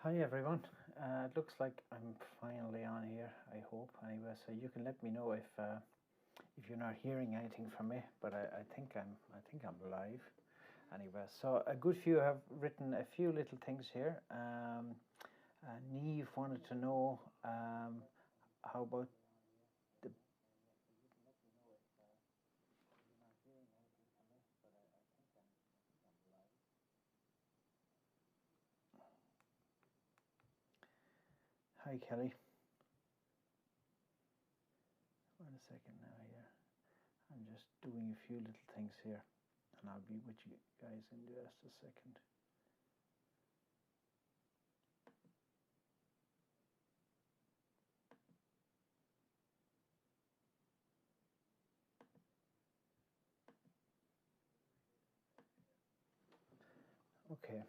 Hi everyone. It looks like I'm finally on here. I hope anyway. So you can let me know if you're not hearing anything from me. But I think I'm live. Anyway, so a good few have written a few little things here. Neve wanted to know how about the. Hi Kelly. Wait a second now here. I'm just doing a few little things here, and I'll be with you guys in just a second. Okay.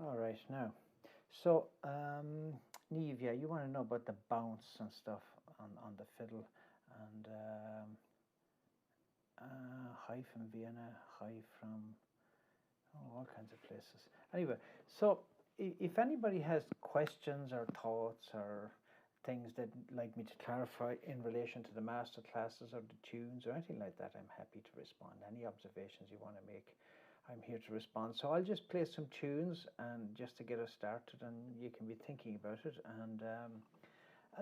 All right now. So, Neve, yeah, you want to know about the bounce and stuff on the fiddle, and hi from Vienna, hi from all kinds of places. Anyway, so if anybody has questions or thoughts or things that like me to clarify in relation to the master classes or the tunes or anything like that, I'm happy to respond. Any observations you want to make, I'm here to respond. So I'll just play some tunes and just to get us started, and you can be thinking about it, and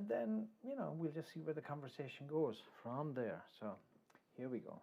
then we'll just see where the conversation goes from there. So here we go.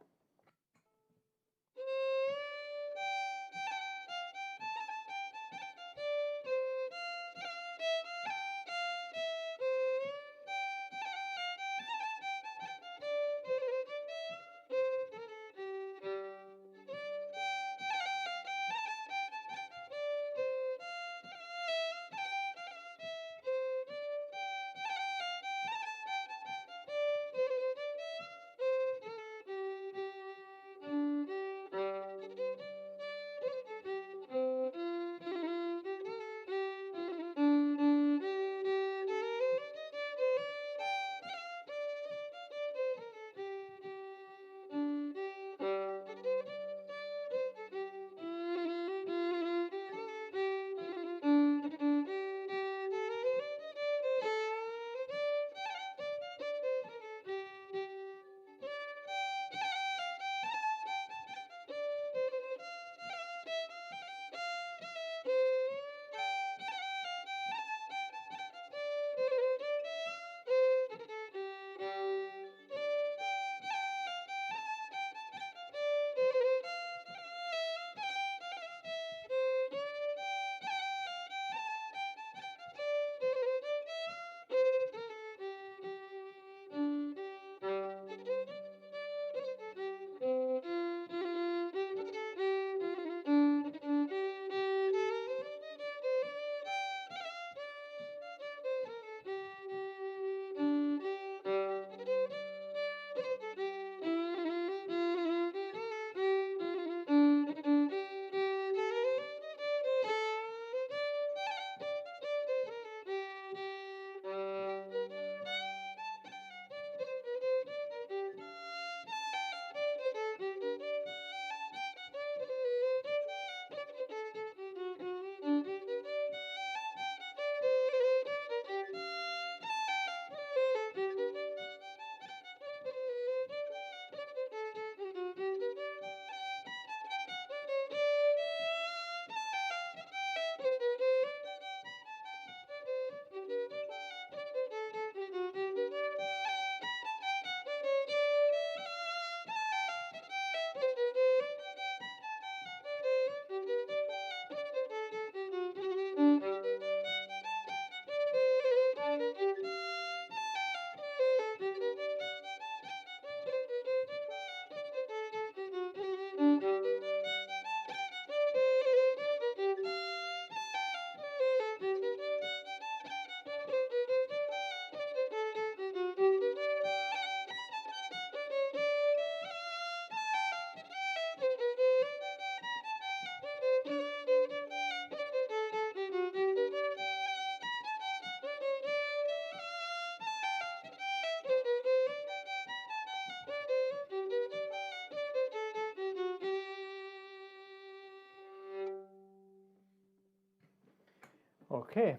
Okay.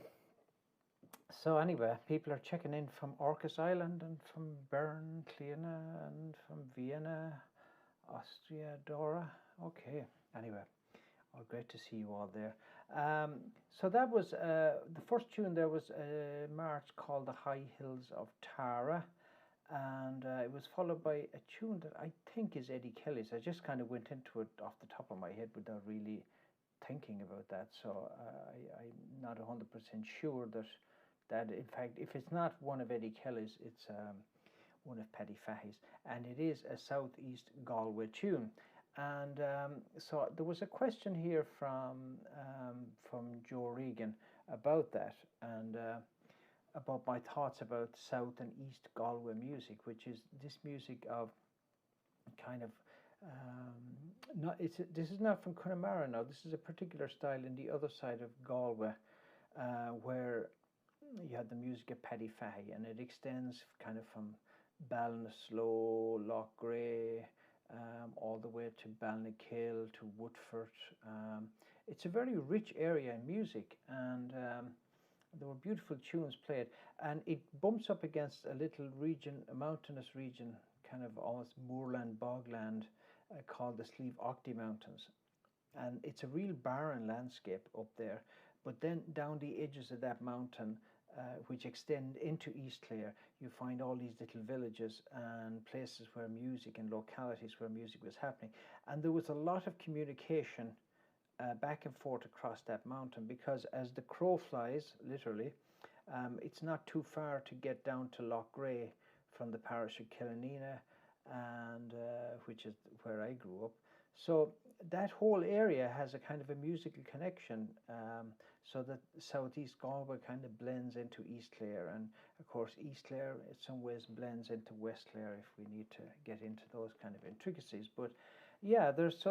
So anyway, people are checking in from Orcas Island and from Bern, Kliena, and from Vienna, Austria, Dora. Okay. Anyway, oh, great to see you all there. So that was the first tune. There was a march called "The High Hills of Tara," and it was followed by a tune that I think is Eddie Kelly's. I just kind of went into it off the top of my head without really thinking about that. So I'm not 100% sure that in fact, if it's not one of Eddie Kelly's, it's one of Paddy Fahey's, and it is a Southeast Galway tune. And so there was a question here from Joe Regan about that, and about my thoughts about South and East Galway music, which is this music of kind of this is not from Connemara now. This is a particular style in the other side of Galway, where you had the music of Paddy Fahey, and it extends kind of from Ballinasloe, Lochgray, all the way to Balnakill to Woodford. It's a very rich area in music, and there were beautiful tunes played, and it bumps up against a little region, a mountainous region, kind of almost moorland, bogland, called the Slieve Aughty Mountains. And it's a real barren landscape up there. But then down the edges of that mountain, which extend into East Clare, you find all these little villages and places where music and localities where music was happening. And there was a lot of communication back and forth across that mountain, because as the crow flies, literally, it's not too far to get down to Lochgray from the parish of Killanena, and which is where I grew up. So that whole area has a kind of a musical connection, so that Southeast Galway kind of blends into East Clare, and of course East Clare in some ways blends into West Clare if we need to get into those kind of intricacies. But yeah, there's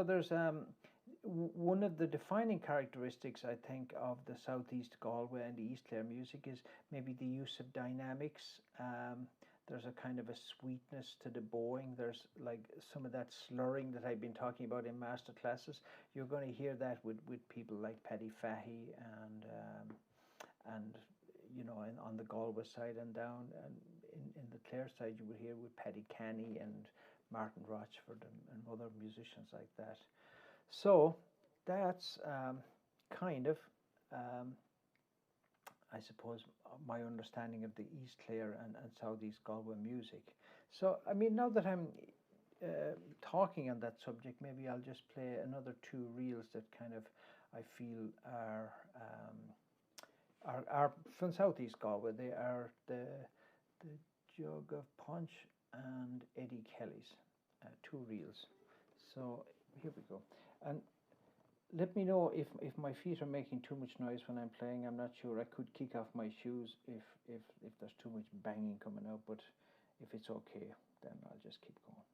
one of the defining characteristics, I think, of the Southeast Galway and the East Clare music is maybe the use of dynamics. There's a kind of a sweetness to the bowing. There's like some of that slurring that I've been talking about in master classes. You're going to hear that with people like Paddy Fahey and you know, on the Galway side and down, and in the Clare side you would hear with Paddy Canny and Martin Rochford and other musicians like that. So that's kind of, I suppose, my understanding of the East Clare and Southeast Galway music. So, I mean, now that I'm talking on that subject, maybe I'll just play another two reels that kind of I feel are from Southeast Galway. They are the Jug of Punch and Eddie Kelly's, two reels. So here we go. And let me know if my feet are making too much noise when I'm playing. I'm not sure. I could kick off my shoes if there's too much banging coming out, but if it's okay, then I'll just keep going.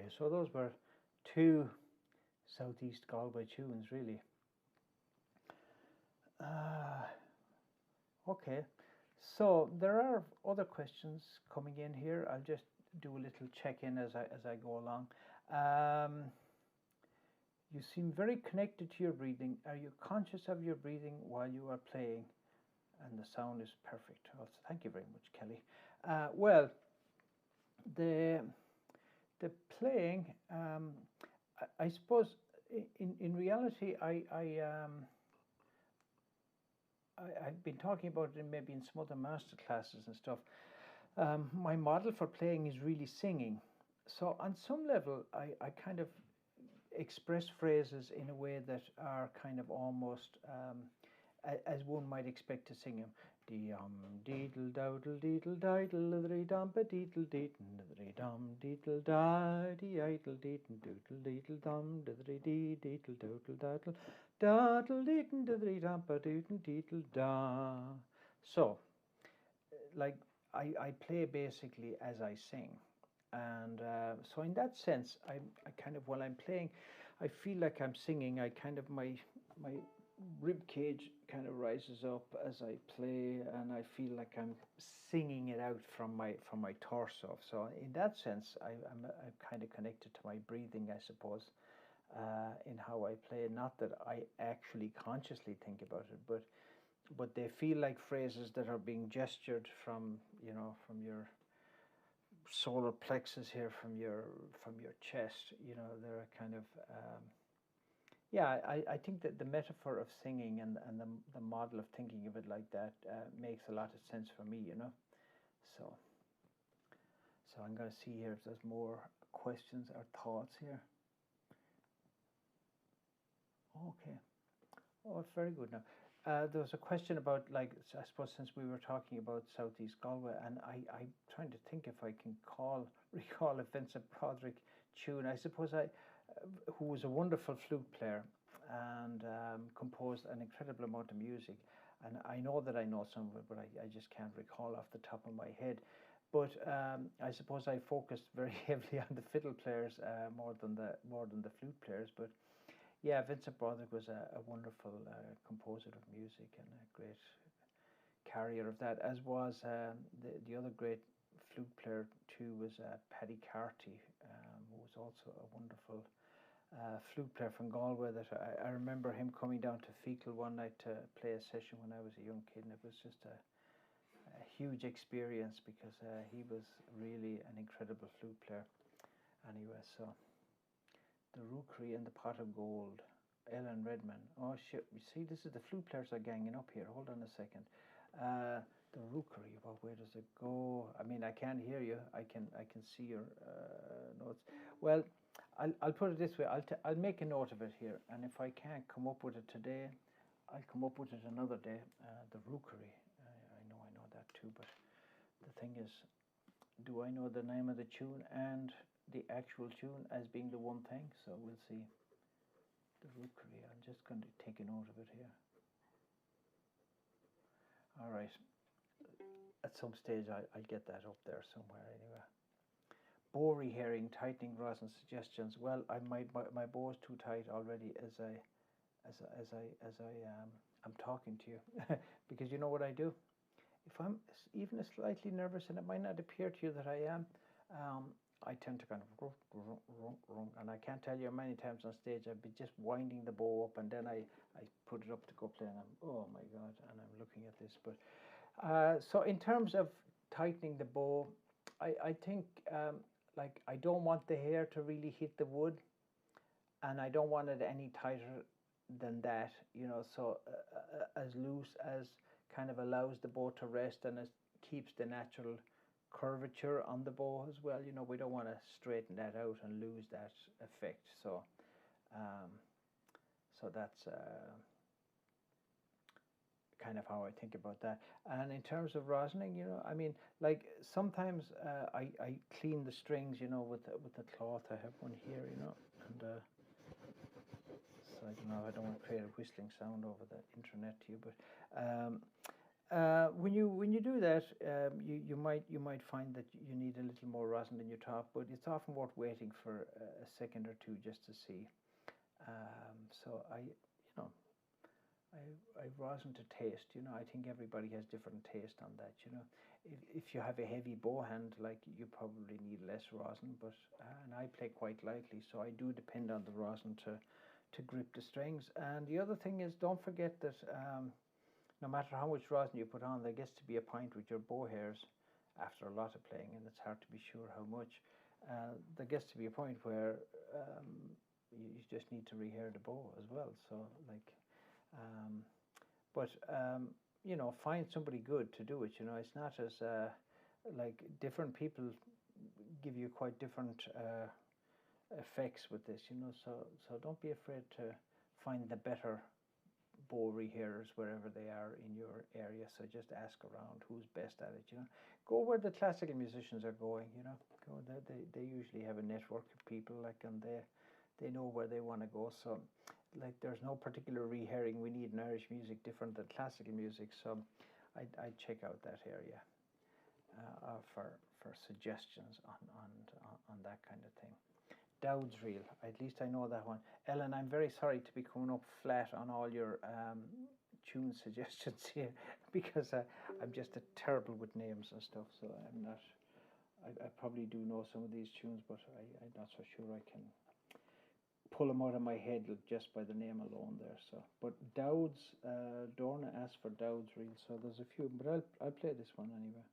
Okay, so those were two Southeast Galway tunes, really. Okay, so there are other questions coming in here. I'll just do a little check-in as I go along. You seem very connected to your breathing. Are you conscious of your breathing while you are playing? And the sound is perfect. Also, thank you very much, Kelly. Well, the playing, I suppose, in reality, I've been talking about it maybe in some other master classes and stuff. My model for playing is really singing. So on some level, I kind of express phrases in a way that are kind of almost as one might expect to sing them. Deedle dowdle deedle diddle dum ba deedle deedle dum deedle da dee idle deedle doodle deedle dum diddle dee deedle doodle daddle daddle deedle dum ba doodle deedle da. So, like I play basically as I sing, and so in that sense, I kind of while I'm playing, I feel like I'm singing. I kind of my rib cage kind of rises up as I play, and I feel like I'm singing it out from my torso. So in that sense, I'm kind of connected to my breathing, I suppose, in how I play. Not that I actually consciously think about it, but they feel like phrases that are being gestured from from your solar plexus here, from your chest. They're kind of yeah, I think that the metaphor of singing and the model of thinking of it like that makes a lot of sense for me, So, I'm going to see here if there's more questions or thoughts here. Okay. Oh, it's very good now. There was a question about, like, I suppose since we were talking about Southeast Galway, and I'm trying to think if I can recall a Vincent Broderick tune. I suppose who was a wonderful flute player and composed an incredible amount of music. And I know that I know some of it, but I just can't recall off the top of my head. But I suppose I focused very heavily on the fiddle players more than the flute players. But yeah, Vincent Broderick was a wonderful composer of music and a great carrier of that, as was the other great flute player too was Paddy Carty, who was also a wonderful flute player from Galway. That I remember him coming down to Fecal one night to play a session when I was a young kid, and it was just a huge experience because he was really an incredible flute player. Anyway, so the Rookery and the Pot of Gold, Ellen Redman. Oh shit! You see, this is the flute players are ganging up here. Hold on a second. The Rookery. Well, where does it go? I mean, I can't hear you. I can see your notes. Well, I'll put it this way. I'll make a note of it here, and if I can't come up with it today, I'll come up with it another day. The Rookery. I know that too, but the thing is, do I know the name of the tune and the actual tune as being the one thing? So we'll see. The Rookery. I'm just going to take a note of it here. All right. At some stage, I'll get that up there somewhere anyway. Bory herring, tightening rosin suggestions. Well, my bow is too tight already as I'm talking to you, because you know what I do. If I'm even slightly nervous, and it might not appear to you that I am, I tend to kind of and I can't tell you how many times on stage I've been just winding the bow up, and then I put it up to go play, and oh my god, and I'm looking at this. But so in terms of tightening the bow, I think like I don't want the hair to really hit the wood, and I don't want it any tighter than that, so as loose as kind of allows the bow to rest, and it keeps the natural curvature on the bow as well. We don't want to straighten that out and lose that effect. So so that's kind of how I think about that. And in terms of rosining, I mean, like sometimes I clean the strings, with the cloth. I have one here, and so I don't know. I don't want to create a whistling sound over the internet to you, but When you do that, you might find that you need a little more rosin than you thought, but it's often worth waiting for a second or two just to see. So I rosin to taste. I think everybody has different taste on that. If you have a heavy bow hand, like, you probably need less rosin, but and I play quite lightly, so I do depend on the rosin to grip the strings. And the other thing is, don't forget that no matter how much rosin you put on, there gets to be a point with your bow hairs after a lot of playing, and it's hard to be sure how much. There gets to be a point where you just need to rehair the bow as well. So, like, um, but find somebody good to do it. It's not as like, different people give you quite different effects with this. So don't be afraid to find the better bow rehearers wherever they are in your area. So just ask around who's best at it. Go where the classical musicians are going. Go there. They usually have a network of people, like, and they know where they want to go. So, like, there's no particular rehearing we need in Irish music different than classical music. So I'd check out that area for suggestions on that kind of thing. Dowd's reel, at least I know that one. Ellen, I'm very sorry to be coming up flat on all your tune suggestions here, because I'm just terrible with names and stuff. So I'm not. I probably do know some of these tunes, but I'm not so sure I can pull them out of my head just by the name alone there. So, but Dowd's, Dorna asked for Dowd's reel, so there's a few, but I'll play this one anyway.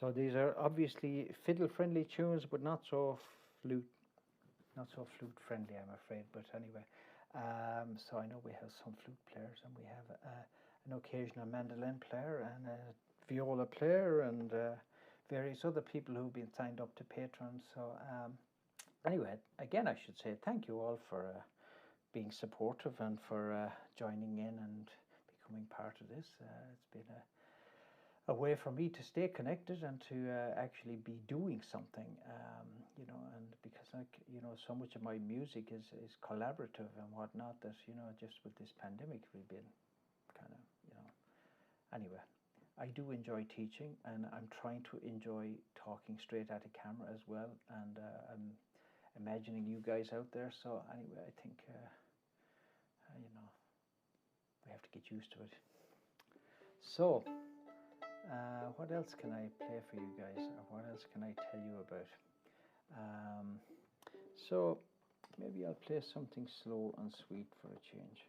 So these are obviously fiddle-friendly tunes, but not so flute friendly, I'm afraid. But anyway, so I know we have some flute players, and we have an occasional mandolin player and a viola player, and various other people who've been signed up to Patreon. So anyway, again, I should say thank you all for being supportive and for joining in and becoming part of this. It's been a way for me to stay connected and to actually be doing something, and because, like, so much of my music is collaborative and whatnot, that, just with this pandemic, we've been kind of, anyway, I do enjoy teaching, and I'm trying to enjoy talking straight at a camera as well, and I'm imagining you guys out there. So anyway, I think, we have to get used to it. So, what else can I play for you guys, or what else can I tell you about? So maybe I'll play something slow and sweet for a change.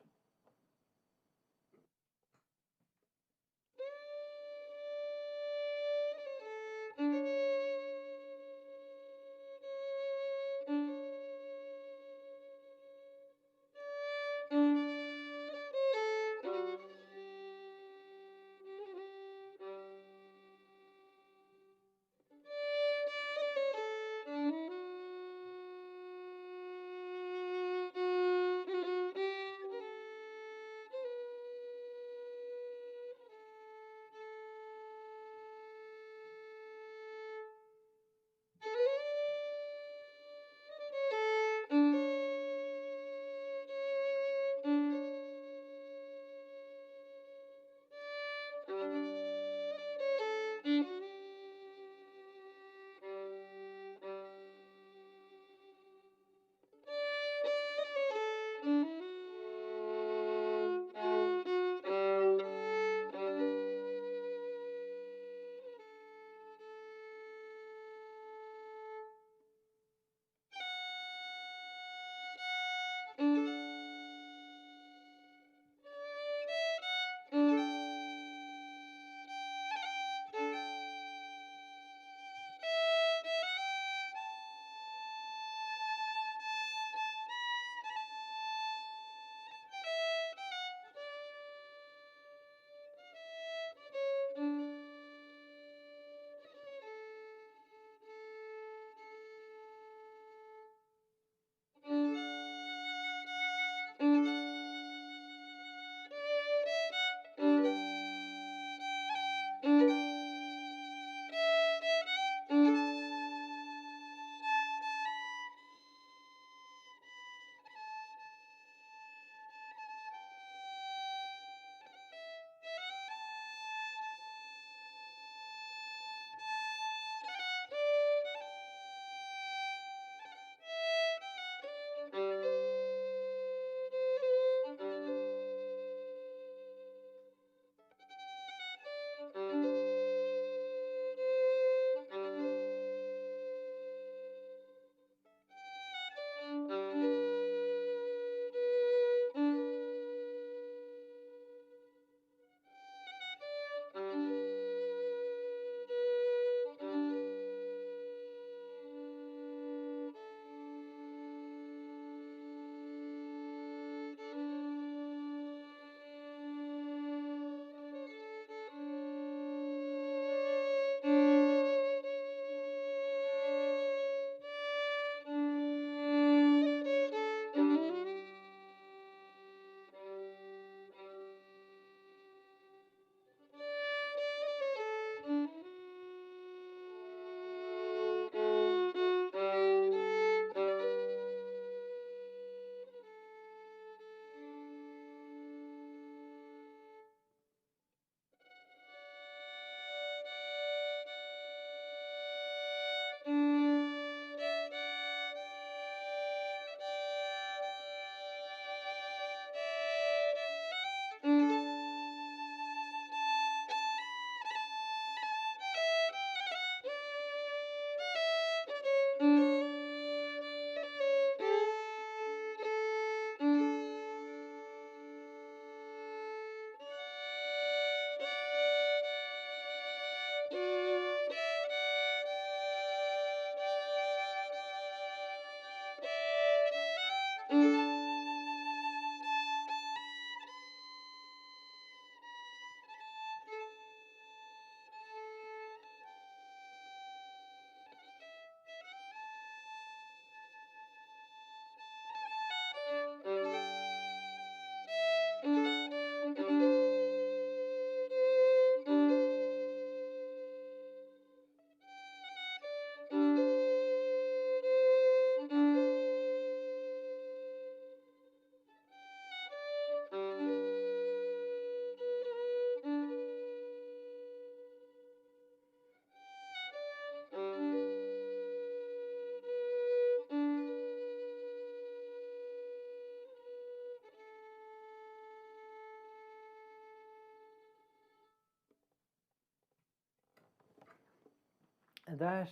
That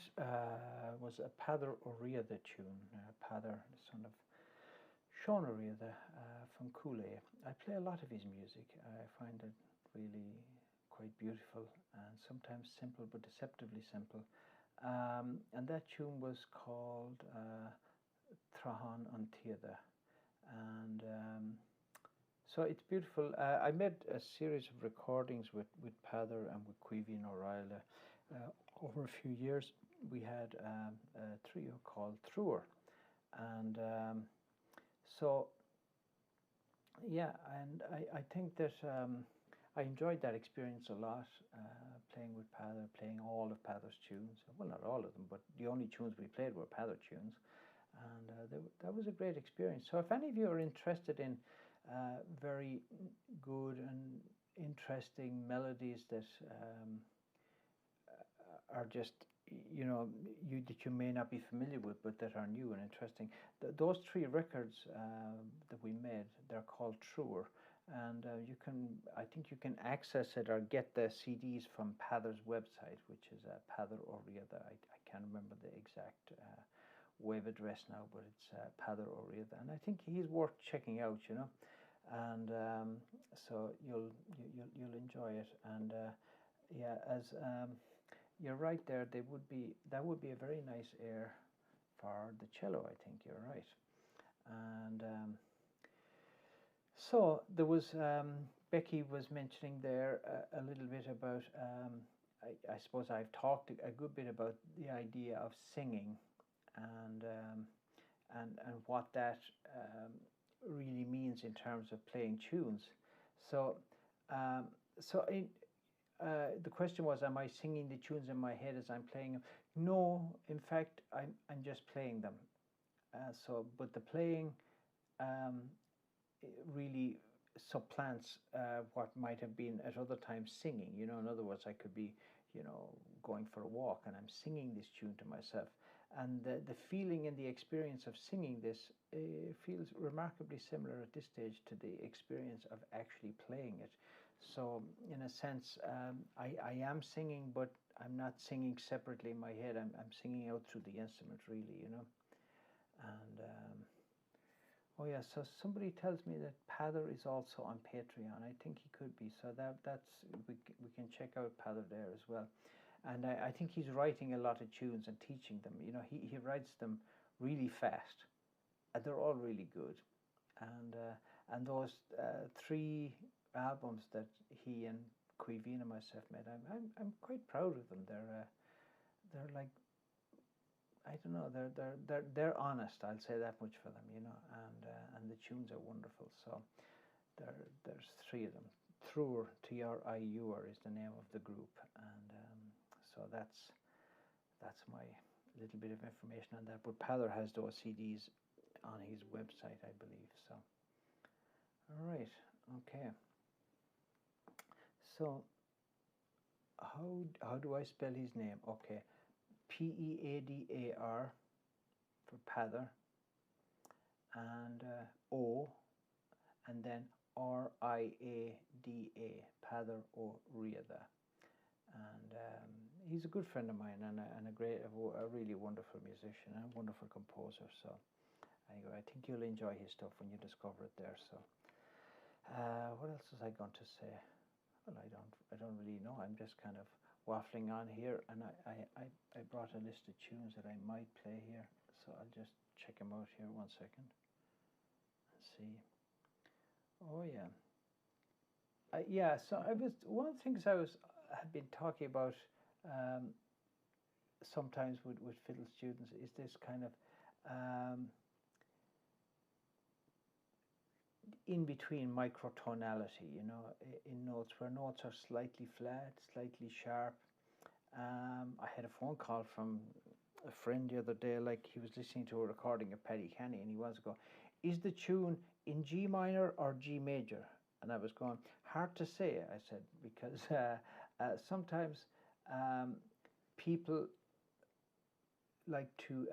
was a Pather O'Riordan tune. Pather, the son of Sean O'Riordan from Cooley. I play a lot of his music. I find it really quite beautiful and sometimes simple, but deceptively simple. And that tune was called Trahan an Tíada. And so it's beautiful. I made a series of recordings with Pather and with Caoimhín O'Reilly over a few years. We had a trio called Truer, and so yeah, and I think that I enjoyed that experience a lot, playing with Pather, playing all of Pather's tunes. Well, not all of them, but the only tunes we played were Pather tunes, and that was a great experience. So if any of you are interested in very good and interesting melodies that are just, you know, that you may not be familiar with, but that are new and interesting. Those three records that we made, they're called Truer, and I think you can access it or get the CDs from Pather's website, which is Pather O'Riordan. I can't remember the exact web address now, but it's Pather O'Riordan, and I think he's worth checking out, you know, and so you'll enjoy it, and yeah, as you're right there. That would be a very nice air for the cello. I think you're right. And so there was Becky was mentioning there a little bit about. I suppose I've talked a good bit about the idea of singing, and what that really means in terms of playing tunes. So the question was, am I singing the tunes in my head as I'm playing them? No, in fact, I'm just playing them. But the playing really supplants what might have been at other times singing. You know, in other words, I could be, you know, going for a walk and I'm singing this tune to myself. And the feeling and the experience of singing this feels remarkably similar at this stage to the experience of actually playing it. So in a sense, I am singing, but I'm not singing separately in my head. I'm singing out through the instrument, really, you know. And oh yeah, so somebody tells me that Pather is also on Patreon. I think he could be. So that's we can check out Pather there as well. And I think he's writing a lot of tunes and teaching them. You know, he writes them really fast, and they're all really good. And those three albums that he and Caoimhín and myself made, I'm quite proud of them. They're like, I don't know, they're honest. I'll say that much for them, you know. And the tunes are wonderful. So there's three of them. Truer, Triur is the name of the group, and so that's my little bit of information on that. But Pather has those CDs on his website, I believe. So, all right, okay. So, how do I spell his name? Okay, Peadar for Pather, and O, and then Riada, Pather O'Riordan. And he's a good friend of mine and a really wonderful musician and a wonderful composer. So anyway, I think you'll enjoy his stuff when you discover it there. So what else was I going to say? Well, I don't really know. I'm just kind of waffling on here, and I brought a list of tunes that I might play here. So I'll just check them out here 1 second. Let's see. Oh yeah. Yeah, so one of the things I have been talking about sometimes with fiddle students is this kind of in between microtonality, you know, in notes where notes are slightly flat, slightly sharp. I had a phone call from a friend the other day, like he was listening to a recording of Paddy Kenny, and he was going, "Is the tune in G minor or G major?" And I was going, "Hard to say," I said, because sometimes people like to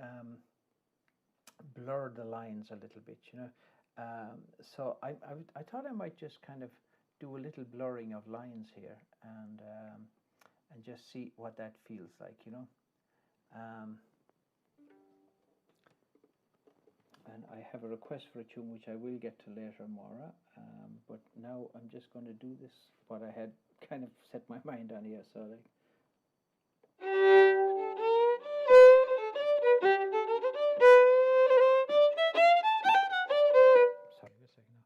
blur the lines a little bit, you know. So I thought I might just kind of do a little blurring of lines here and just see what that feels like, you know. Um, and I have a request for a tune which I will get to later, Maura. But now I'm just going to do this, what I had kind of set my mind on here. So like. Sorry, a second now.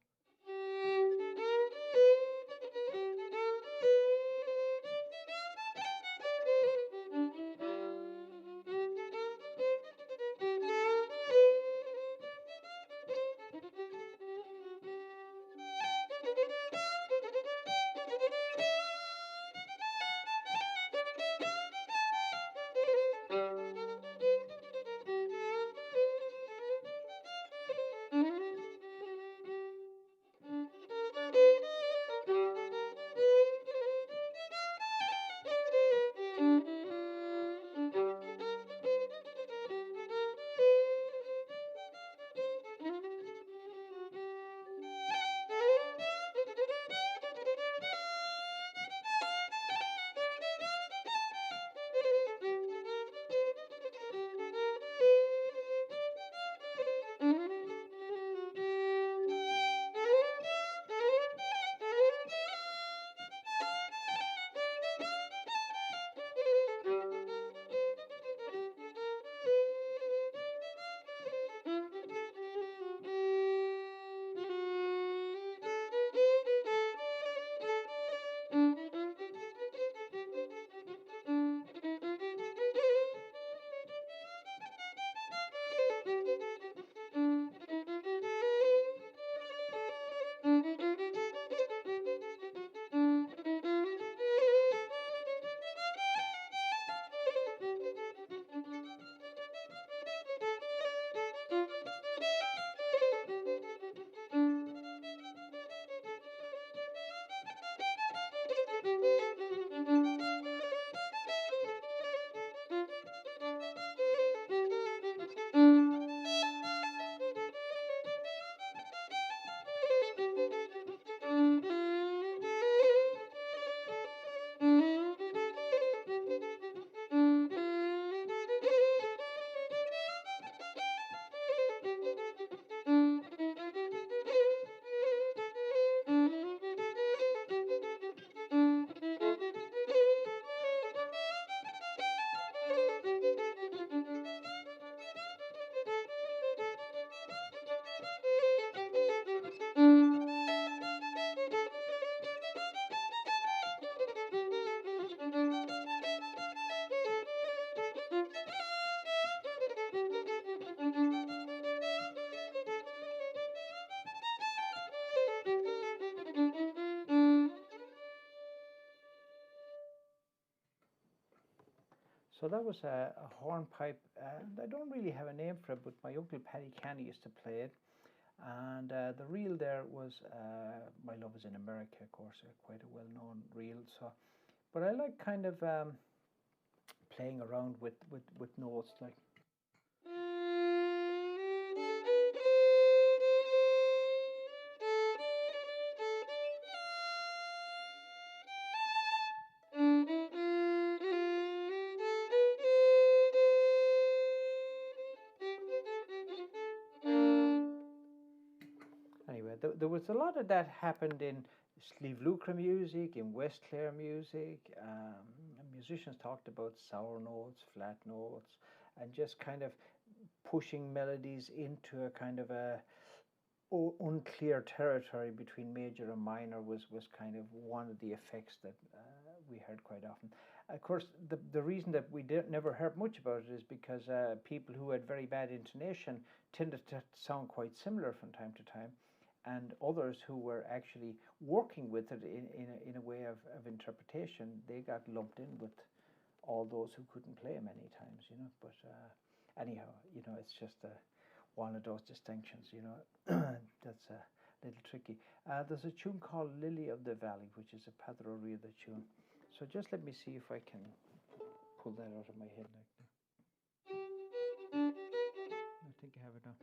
So that was a hornpipe, and I don't really have a name for it, but my uncle Paddy Canny used to play it. And the reel there was My Love Is in America, of course, quite a well-known reel. So, but I like kind of playing around with notes like. Anyway, there was a lot of that happened in Slieve Lucre music, in West Clare music. Musicians talked about sour notes, flat notes, and just kind of pushing melodies into a kind of a unclear territory between major and minor was kind of one of the effects that we heard quite often. Of course, the reason that we never heard much about it is because people who had very bad intonation tended to sound quite similar from time to time, and others who were actually working with it in a way of interpretation, they got lumped in with all those who couldn't play many times, you know. But anyhow, you know, it's just one of those distinctions, you know. That's a little tricky. There's a tune called Lily of the Valley, which is a Padre Rida tune. So just let me see if I can pull that out of my head like that. I think I have it now.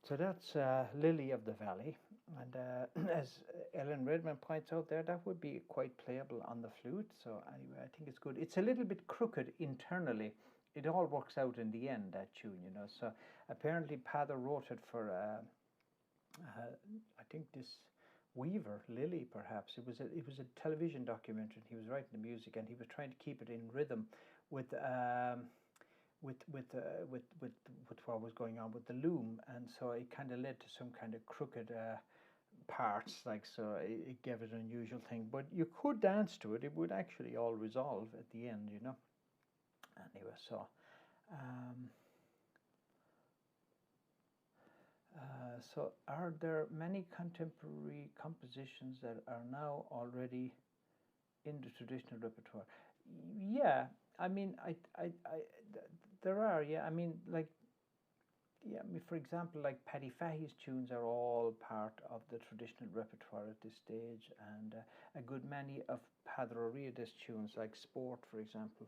So that's Lily of the Valley, and as Ellen Redmond points out there, that would be quite playable on the flute. So anyway, I think it's good. It's a little bit crooked internally. It all works out in the end, that tune, you know. So apparently Pather wrote it for, I think this Weaver, Lily, perhaps. It was a television documentary. He was writing the music, and he was trying to keep it in rhythm with with what was going on with the loom, and so it kind of led to some kind of crooked parts, like, so it gave it an unusual thing. But you could dance to it; it would actually all resolve at the end, you know. Anyway, so. Um, so are there many contemporary compositions that are now already in the traditional repertoire? Yeah, I mean, there are, yeah. I mean, like, yeah, I mean, for example, like Paddy Fahey's tunes are all part of the traditional repertoire at this stage, and a good many of Padre O'Riordan's tunes, like Sport, for example.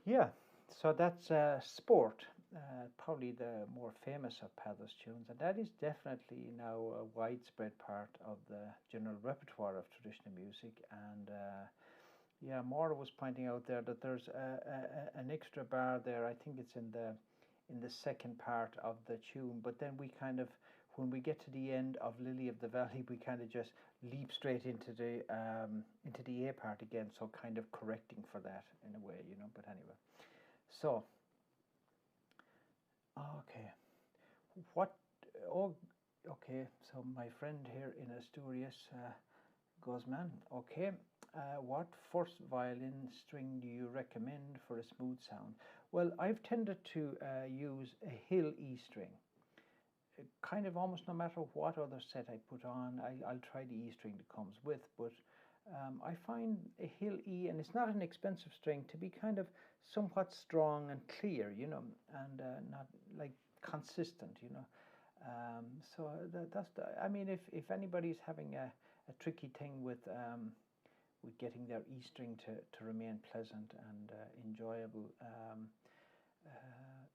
Yeah, so that's Sport, probably the more famous of Paddo's tunes, and that is definitely now a widespread part of the general repertoire of traditional music. And yeah, Maura was pointing out there that there's an extra bar there. I think it's in the second part of the tune, but then we kind of, when we get to the end of Lily of the Valley, we kind of just leap straight into the A part again, so kind of correcting for that in a way, you know. But anyway, so okay, what? Oh, okay. So my friend here in Asturias, Guzman. Okay, what first violin string do you recommend for a smooth sound? Well, I've tended to use a Hill E string. Kind of almost no matter what other set I put on, I'll try the E string that comes with, but I find a Hill E, and it's not an expensive string, to be kind of somewhat strong and clear, you know, and not like consistent, you know. So that's the, I mean, if anybody's having a tricky thing with getting their E string to remain pleasant and enjoyable,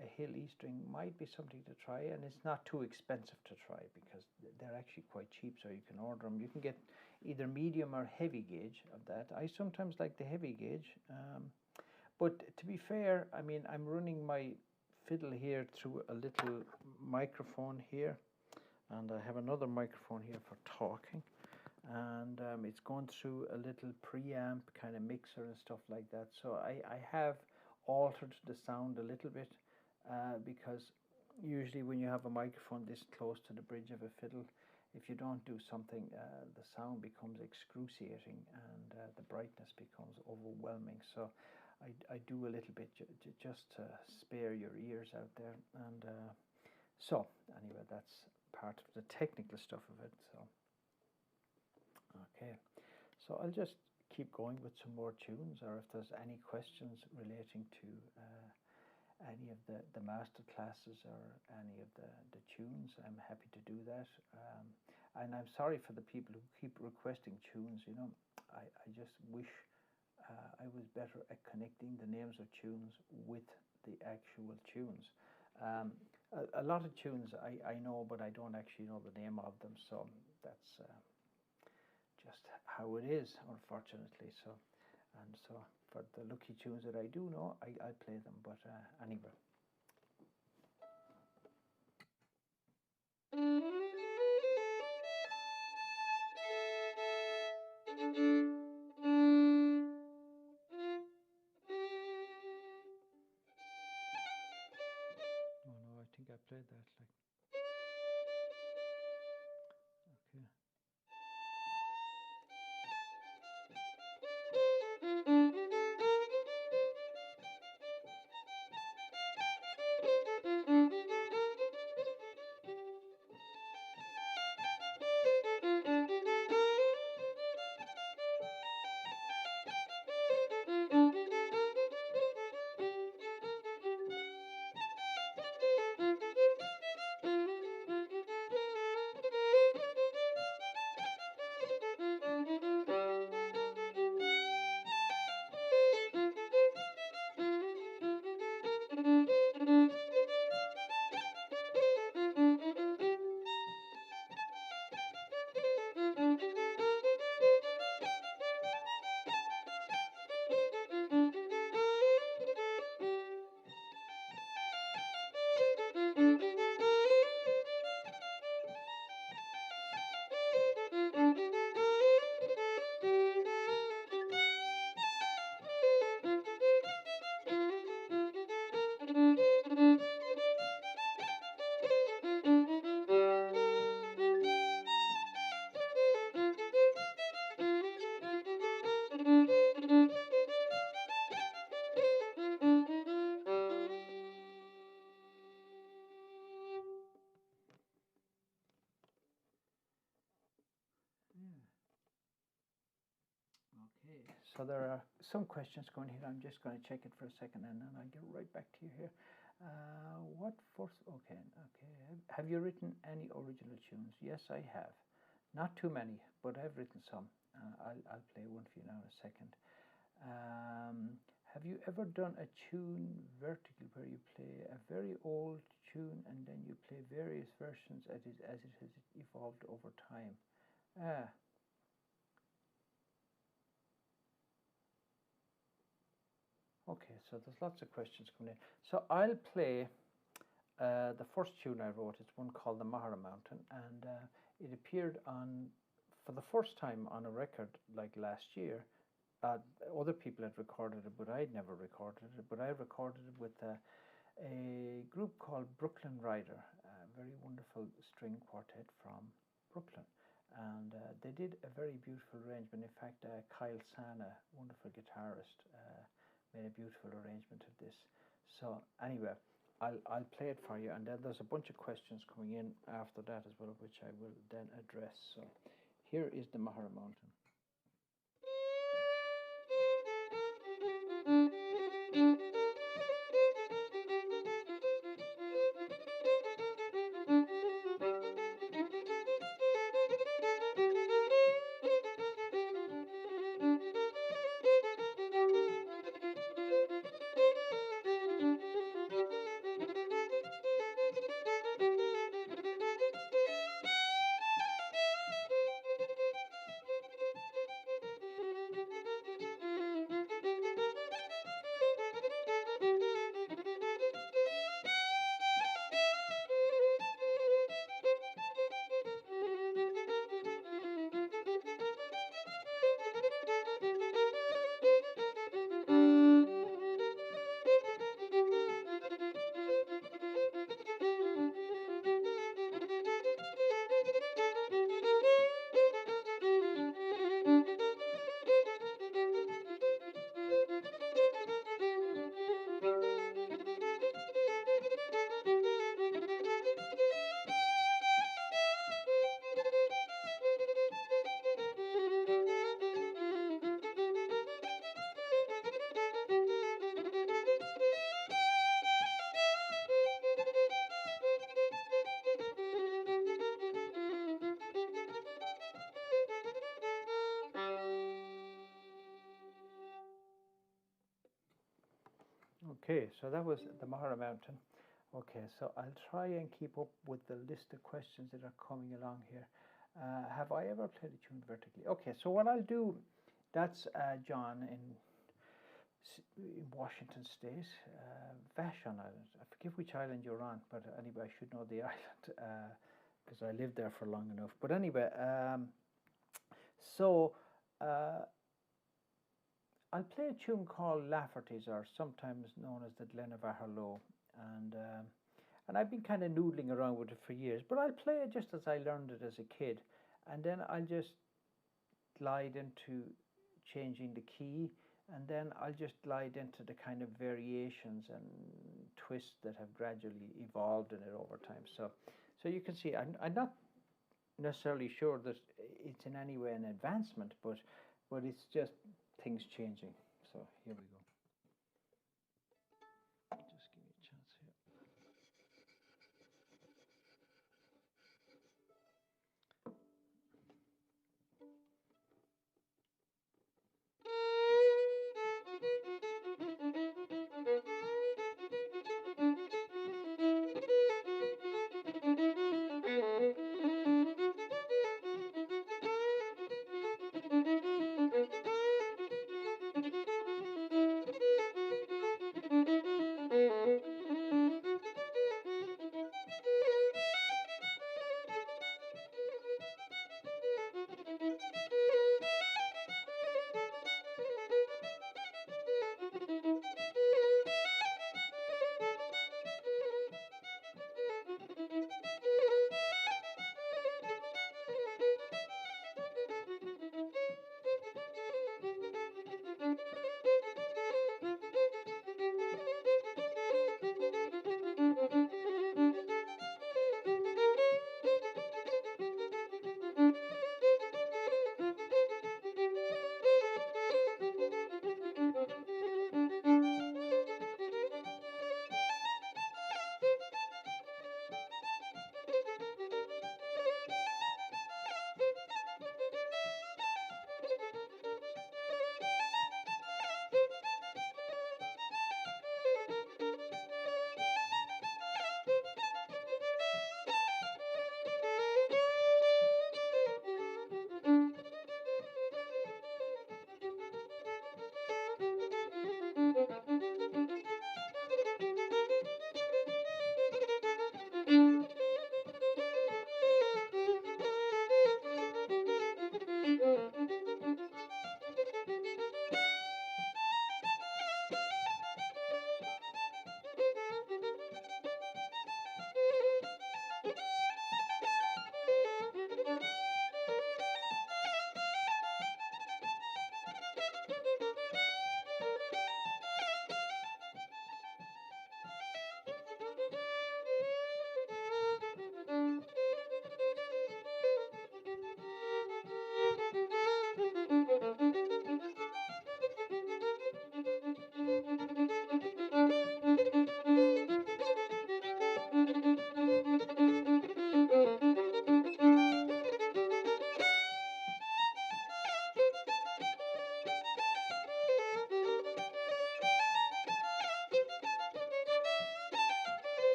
a Hill E string might be something to try, and it's not too expensive to try because they're actually quite cheap, so you can order them. You can get either medium or heavy gauge of that. I sometimes like the heavy gauge, but to be fair, I mean, I'm running my fiddle here through a little microphone here, and I have another microphone here for talking. and it's going through a little preamp kind of mixer and stuff like that. So I have altered the sound a little bit, because usually when you have a microphone this close to the bridge of a fiddle, if you don't do something, the sound becomes excruciating, and the brightness becomes overwhelming. So I do a little bit just to spare your ears out there. And so anyway, that's part of the technical stuff of it. So okay, so I'll just keep going with some more tunes, or if there's any questions relating to any of the master classes or any of the tunes, I'm happy to do that. And I'm sorry for the people who keep requesting tunes. You know, I just wish I was better at connecting the names of tunes with the actual tunes. A lot of tunes I know, but I don't actually know the name of them, so that's just how it is, unfortunately. So, and so for the lucky tunes that I do know, I play them. But anyway. Oh no, I think I played that like. Okay. Okay, so there are some questions going here. I'm just going to check it for a second, and then I'll get right back to you here. What force? Okay, okay. Have you written any original tunes? Yes, I have. Not too many, but I've written some. I'll play one for you now in a second. Have you ever done a tune vertical where you play a very old tune and then you play various versions as it has evolved over time? Okay, so there's lots of questions coming in. So I'll play the first tune I wrote. It's one called The Mahara Mountain, and it appeared on, for the first time on a record like last year. Other people had recorded it, but I'd never recorded it. But I recorded it with a group called Brooklyn Rider, a very wonderful string quartet from Brooklyn. And they did a very beautiful arrangement. In fact, Kyle Sana, wonderful guitarist, made a beautiful arrangement of this. So anyway, I'll play it for you, and then there's a bunch of questions coming in after that as well, which I will then address. So here is the Mahara Mountain. Okay, so that was the Mahara Mountain. Okay, so I'll try and keep up with the list of questions that are coming along here. Have I ever played a tune vertically? Okay, so what I'll do, that's John in Washington State, Vashon Island. I forget which island you're on, but anyway, I should know the island because I lived there for long enough. But anyway, so I'll play a tune called Lafferty's, or sometimes known as the Glenavahar Low, and I've been kind of noodling around with it for years. But I'll play it just as I learned it as a kid, and then I'll just glide into changing the key, and then I'll just glide into the kind of variations and twists that have gradually evolved in it over time. So you can see, I'm not necessarily sure that it's in any way an advancement, but it's just things changing. So here we go. Just give me a chance here.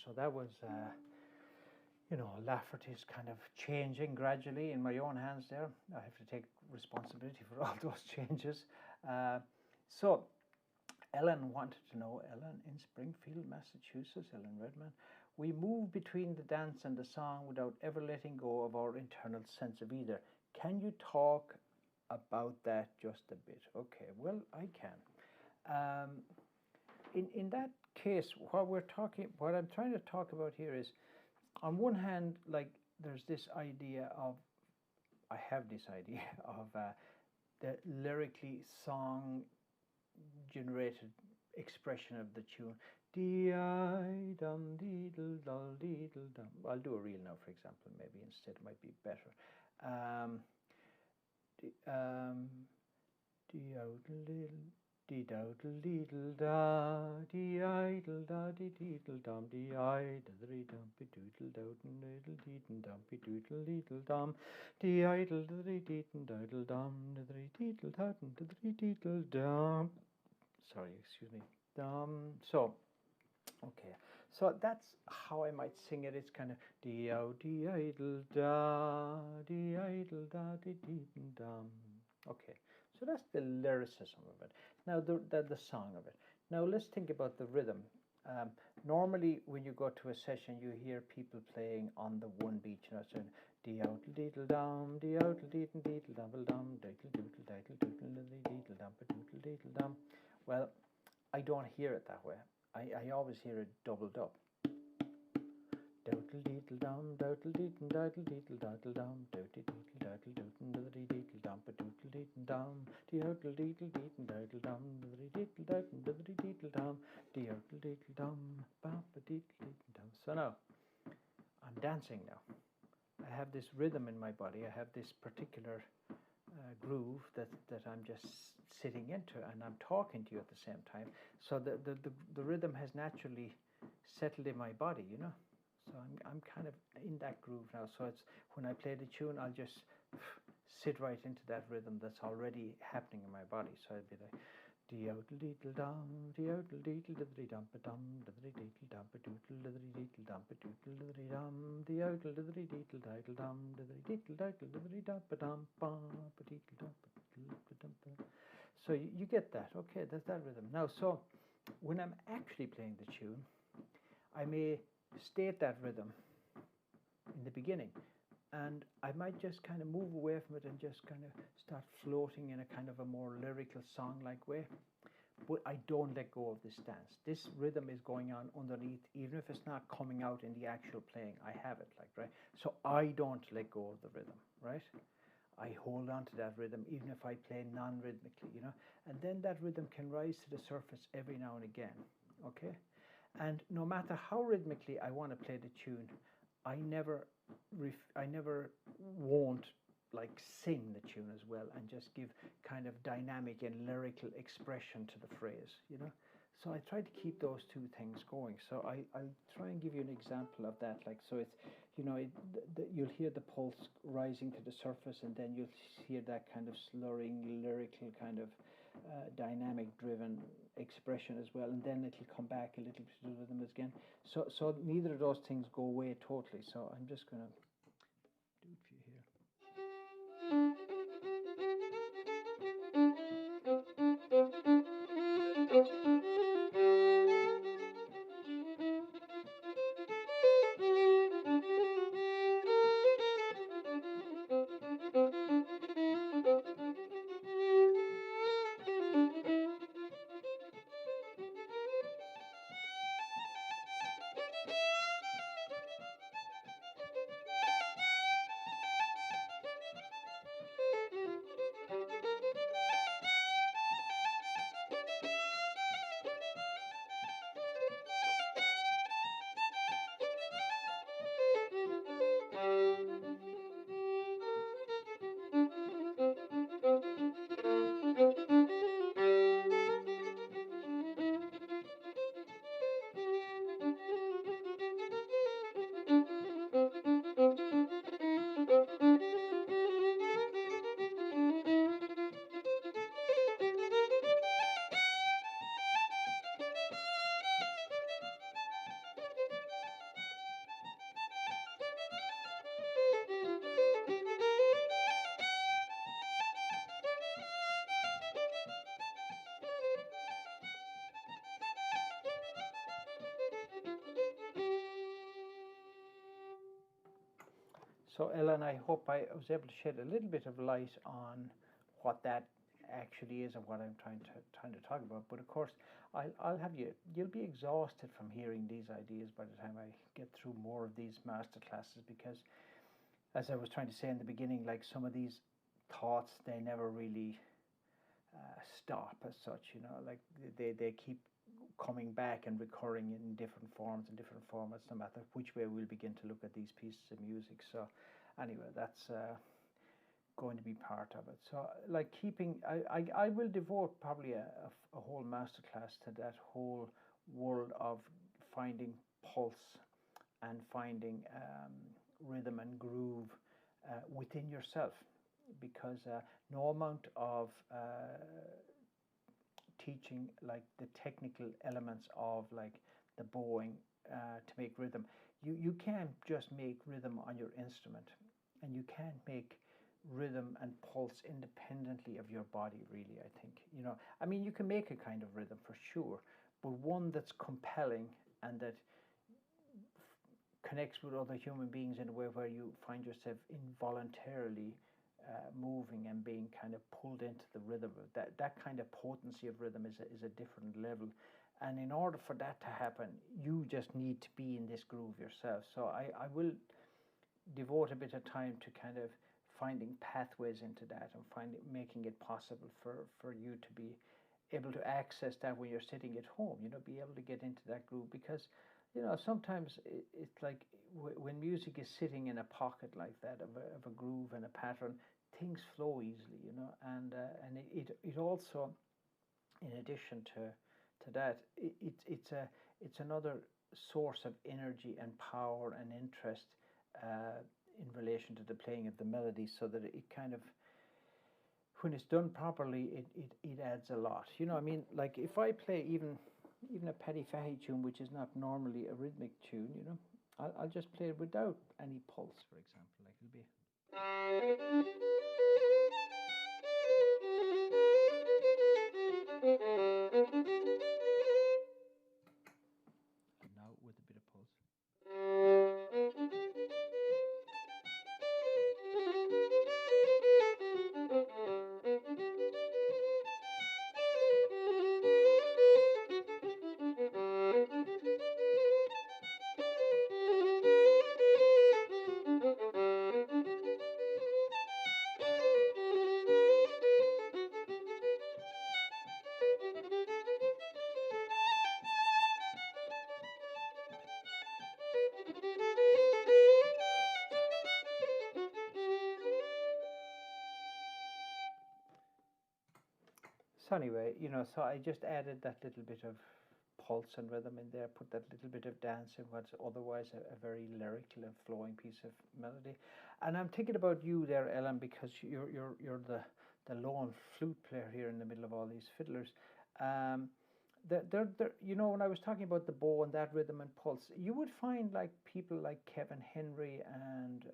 So that was, Lafferty's kind of changing gradually in my own hands there. I have to take responsibility for all those changes. So Ellen wanted to know, Ellen in Springfield, Massachusetts, Ellen Redman, we move between the dance and the song without ever letting go of our internal sense of either. Can you talk about that just a bit? Okay, well, I can. In that case, what I'm trying to talk about here is, on one hand, like there's this idea of, I have this idea of the lyrically song generated expression of the tune. Dee-I dum deedle dum deedle dum. I'll do a reel now, for example, maybe instead, it might be better. Dee-dowdle diddle da, dee-idle da, dee-diddle dum, dee-idle dumpy doodle dowdle diddle deedle dumpy doodle diddle dum, dee-idle diddle diddle dum, diddle diddle dum. Sorry, excuse me. So, okay. So that's how I might sing it. It's kind of dee-idle da, dee-idle da, dee-diddle dum. Okay. So that's the lyricism of it. Now the song of it. Now let's think about the rhythm. Normally, when you go to a session, you hear people playing on the one beat. You know, so dee-idle diddle dum, dee-idle diddle diddle double dum, diddle doodle diddle doodle diddle dum, doodle diddle dum. Well, I don't hear it that way. I always hear it doubled up. Doodle diddle dum, doodle diddle diddle diddle diddle dum, doodle diddle diddle doodle diddle dum, doodle diddle dum, diddle diddle diddle diddle dum, diddle diddle dum, diddle diddle dum, bumpa diddle diddle dum. So now I'm dancing now. I have this rhythm in my body. I have this particular groove that I'm just sitting into, and I'm talking to you at the same time. So the rhythm has naturally settled in my body, you know. So I'm kind of in that groove now. So it's when I play the tune, I'll just sit right into that rhythm that's already happening in my body. So I'd be like dee-idle diddle dum, dee-idle diddle diddly dum ba dum, diddly diddle dum ba doodle diddly diddle dum ba doodle diddly dum, dee-idle diddly diddle diddle dum, diddly diddle diddle diddly dum ba dum ba ba diddle dum ba diddle ba dum ba. So you get that. Okay, that's that rhythm. Now, so when I'm actually playing the tune, I may state that rhythm in the beginning, and I might just kind of move away from it and just kind of start floating in a kind of a more lyrical song-like way. But I don't let go of this stance. This rhythm is going on underneath, even if it's not coming out in the actual playing. I have it, like, right? So I don't let go of the rhythm, right? I hold on to that rhythm even if I play non-rhythmically, you know. And then that rhythm can rise to the surface every now and again, okay? And no matter how rhythmically I want to play the tune, I never won't like sing the tune as well and just give kind of dynamic and lyrical expression to the phrase, you know. So I try to keep those two things going. So I'll try and give you an example of that. Like, so it's, you know, you'll hear the pulse rising to the surface, and then you'll hear that kind of slurring, lyrical kind of dynamic driven expression as well, and then it'll come back a little bit to the rhythm again. So neither of those things go away totally. So I'm just going to do it for you here. So Ellen, I hope I was able to shed a little bit of light on what that actually is and what I'm trying to talk about. But of course, I'll have you'll be exhausted from hearing these ideas by the time I get through more of these master classes, because as I was trying to say in the beginning, like some of these thoughts, they never really stop as such, you know, like they keep coming back and recurring in different forms and different formats, no matter which way we'll begin to look at these pieces of music. So anyway, that's going to be part of it. So like keeping, I will devote probably a whole masterclass to that whole world of finding pulse and finding rhythm and groove within yourself, because no amount of teaching like the technical elements of like the bowing to make rhythm, you can't just make rhythm on your instrument, and you can't make rhythm and pulse independently of your body, really. I think, I mean, you can make a kind of rhythm for sure, but one that's compelling and that connects with other human beings in a way where you find yourself involuntarily moving and being kind of pulled into the rhythm. That kind of potency of rhythm is a different level. And in order for that to happen, you just need to be in this groove yourself. So I will devote a bit of time to kind of finding pathways into that and making it possible for you to be able to access that when you're sitting at home, be able to get into that groove. Because sometimes it's like when music is sitting in a pocket like that of a groove and a pattern, things flow easily, and it also, in addition to that, it's another source of energy and power and interest in relation to the playing of the melody, so that it kind of, when it's done properly, it adds a lot. I mean, like if I play even a Paddy Fahy tune, which is not normally a rhythmic tune, I'll just play it without any pulse, for example. Like it'll be. And now with a bit of pulse. So anyway, so I just added that little bit of pulse and rhythm in there, put that little bit of dance in what's otherwise a very lyrical and flowing piece of melody. And I'm thinking about you there, Ellen, because you're the lone flute player here in the middle of all these fiddlers. When I was talking about the bow and that rhythm and pulse, you would find like people like Kevin Henry and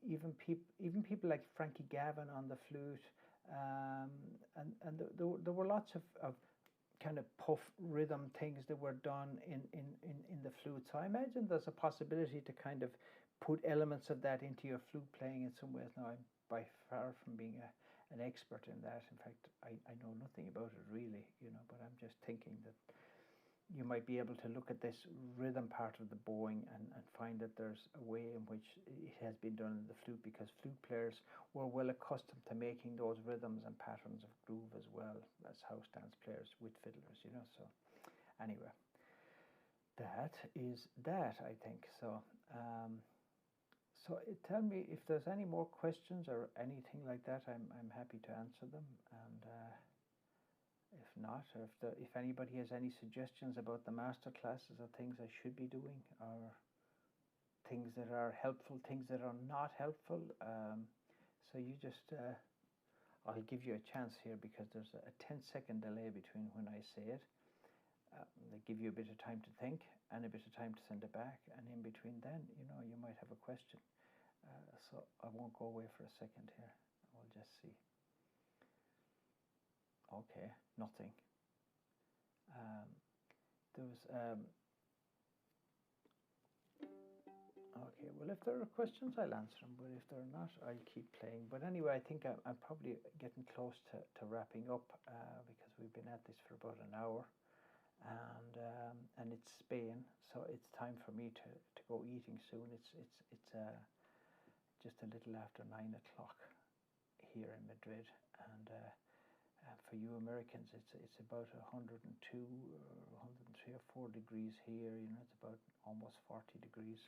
even people like Frankie Gavin on the flute, and there were lots of kind of puff rhythm things that were done in the flute. So I imagine there's a possibility to kind of put elements of that into your flute playing in some ways. Now, I'm by far from being an expert in that. In fact, I know nothing about it really, but I'm just thinking that you might be able to look at this rhythm part of the bowing and find that there's a way in which it has been done in the flute, because flute players were well accustomed to making those rhythms and patterns of groove as well as house dance players with fiddlers, So anyway, that is that, I think. So tell me if there's any more questions or anything like that. I'm happy to answer them, and if not, or if anybody has any suggestions about the master classes or things I should be doing, or things that are helpful, things that are not helpful, so you just, I'll give you a chance here, because there's a 10-second delay between when I say it. They give you a bit of time to think and a bit of time to send it back, and in between then, you might have a question. So I won't go away for a second here. We'll just see. Okay, nothing. Okay, well, if there are questions, I'll answer them, but if there are not, I'll keep playing. But anyway, I think I'm probably getting close to wrapping up, because we've been at this for about an hour, and it's Spain, so it's time for me to go eating soon. It's just a little after 9 o'clock here in Madrid, and for you Americans, it's about 102 or 103 or 4 degrees here. It's about almost 40 degrees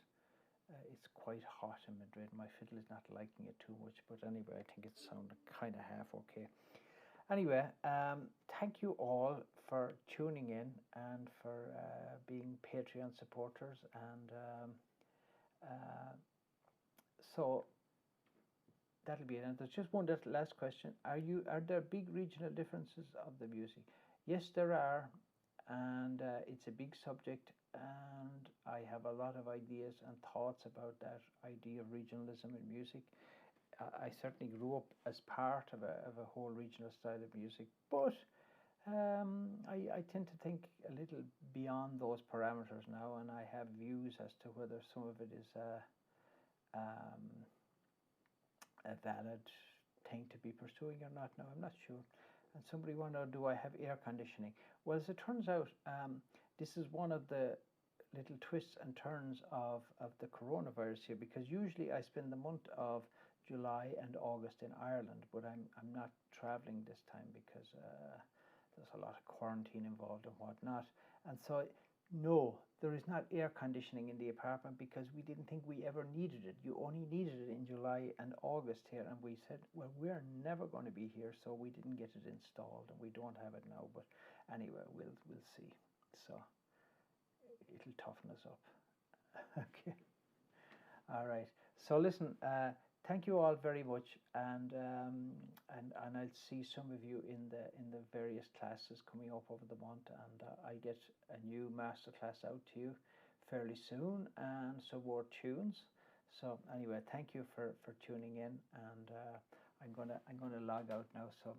it's quite hot in Madrid. My fiddle is not liking it too much, but anyway, I think it sounded kind of half okay. Anyway, thank you all for tuning in and for being Patreon supporters. And so that'll be it. And there's just one last question: Are there big regional differences of the music? Yes, there are, and it's a big subject. And I have a lot of ideas and thoughts about that idea of regionalism in music. I certainly grew up as part of a whole regional style of music, but I tend to think a little beyond those parameters now, and I have views as to whether some of it is a valid thing to be pursuing or not. Now, I'm not sure. And somebody wondered, do I have air conditioning? Well, as it turns out, this is one of the little twists and turns of the coronavirus here, because usually I spend the month of July and August in Ireland, but I'm not traveling this time because there's a lot of quarantine involved and whatnot. And so, no, there is not air conditioning in the apartment because we didn't think we ever needed it. You only needed it in July and August here, and we said, well, we're never going to be here, so we didn't get it installed, and we don't have it now. But anyway, we'll see. So it'll toughen us up. Okay. All right. So listen, thank you all very much, and I'll see some of you in the various classes coming up over the month, and I get a new master class out to you fairly soon, and so more tunes. So anyway, thank you for tuning in, and I'm gonna log out now. So